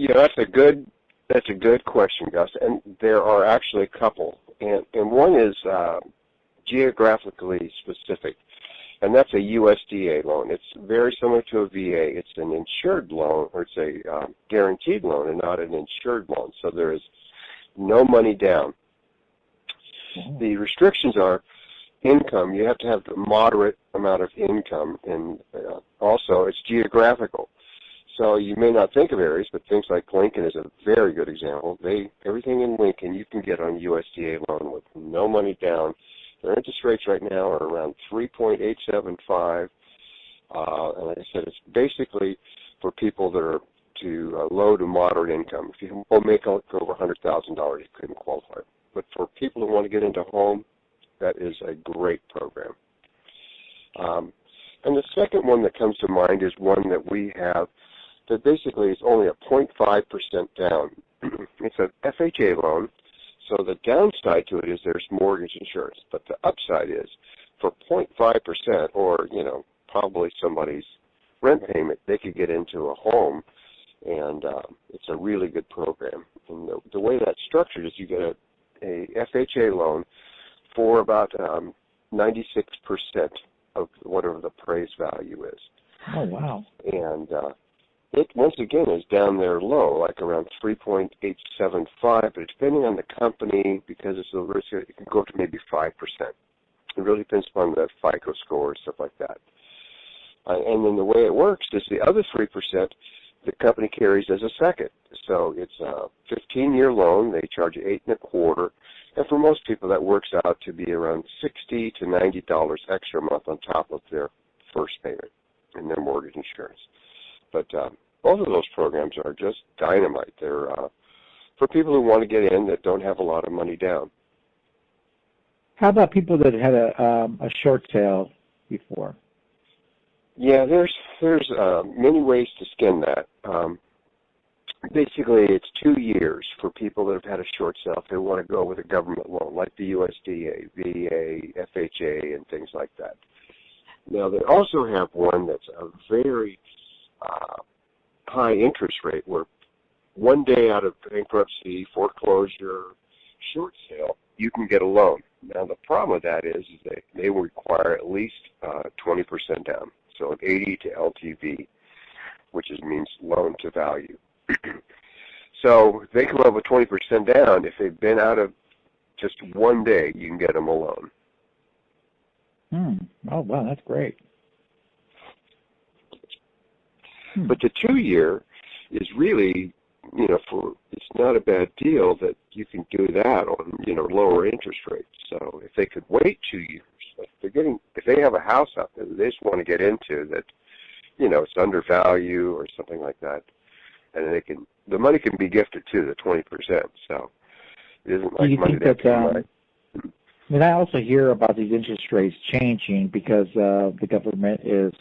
Yeah, that's a good question, Gus. And there are actually a couple, and one is geographically specific, and that's a USDA loan. It's very similar to a VA. It's an insured loan, or it's a guaranteed loan, and not an insured loan. So there is no money down. The restrictions are income. You have to have a moderate amount of income, and also it's geographical. So you may not think of areas, but things like Lincoln is a very good example. Everything in Lincoln you can get on USDA loan with no money down. Their interest rates right now are around 3.875, and like I said, it's basically for people that are to low to moderate income. If you make over $100,000, you couldn't qualify. But for people who want to get into home, that is a great program. And the second one that comes to mind is one that we have that basically is only a 0.5% down. It's an FHA loan, so the downside to it is there's mortgage insurance, but the upside is for 0.5%, or probably somebody's rent payment, they could get into a home, and it's a really good program. And the way that's structured is you get a FHA loan for about 96% of whatever the appraised value is. Oh, wow. And it, once again, is down there low, like around 3.875, but depending on the company, because it's a risk, it can go up to maybe 5%. It really depends upon the FICO score and stuff like that. And then the way it works is the other 3% the company carries as a second. So it's a 15-year loan. They charge you 8.25%. And for most people, that works out to be around $60 to $90 extra a month on top of their first payment and their mortgage insurance. But both of those programs are just dynamite. They're for people who want to get in that don't have a lot of money down. How about people that had a short sale before? Yeah, there's many ways to skin that. Basically, it's 2 years for people that have had a short sale if they want to go with a government loan, like the USDA, VA, FHA, and things like that. Now, they also have one that's a very high interest rate where one day out of bankruptcy, foreclosure, short sale, you can get a loan. Now, the problem with that is they will require at least 20% down, so an 80 to LTV, which means loan to value. So they come up with 20% down. If they've been out of just one day, you can get them a loan. Oh, wow, that's great. But the 2-year is really, it's not a bad deal that you can do that on, lower interest rates. So if they could wait 2 years, if they have a house out there that they just want to get into that, it's undervalued or something like that, and the money can be gifted too, the 20%. So it isn't like money that's money. I also hear about these interest rates changing because the government is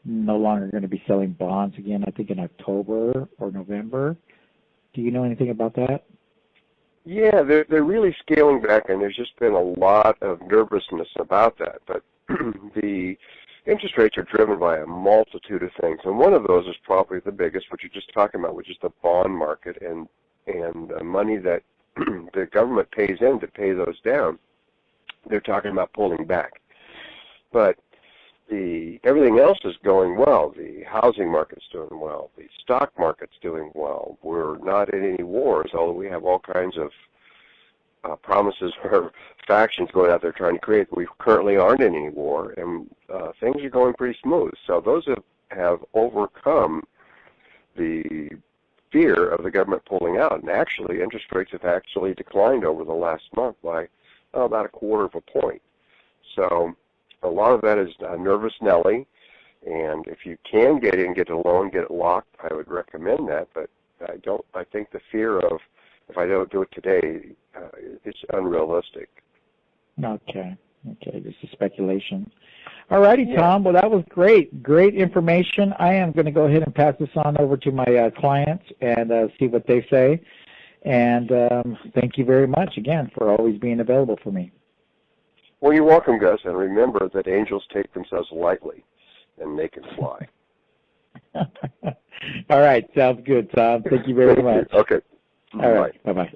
no longer going to be selling bonds again, I think in October or November. Do you know anything about that? Yeah, they're really scaling back, and there's just been a lot of nervousness about that. But the interest rates are driven by a multitude of things, and one of those is probably the biggest, which you're just talking about, which is the bond market and the money that the government pays in to pay those down. They're talking about pulling back. But everything else is going well. The housing market's doing well. The stock market's doing well. We're not in any wars, although we have all kinds of promises or factions going out there trying to create. We currently aren't in any war, and things are going pretty smooth. So those have overcome the fear of the government pulling out. And actually, interest rates have actually declined over the last month by about 1/4 point. So a lot of that is a nervous Nelly, and if you can get in, get a loan, get it locked, I would recommend that. But I think the fear of, if I don't do it today, it's unrealistic. Okay, just a speculation. All righty, Tom. Well, that was great. Great information. I am going to go ahead and pass this on over to my clients and see what they say. And thank you very much, again, for always being available for me. Well, you're welcome, Gus. And remember that angels take themselves lightly, and they can fly. All right, sounds good, Tom. Thank you very much. Okay. All right, bye-bye.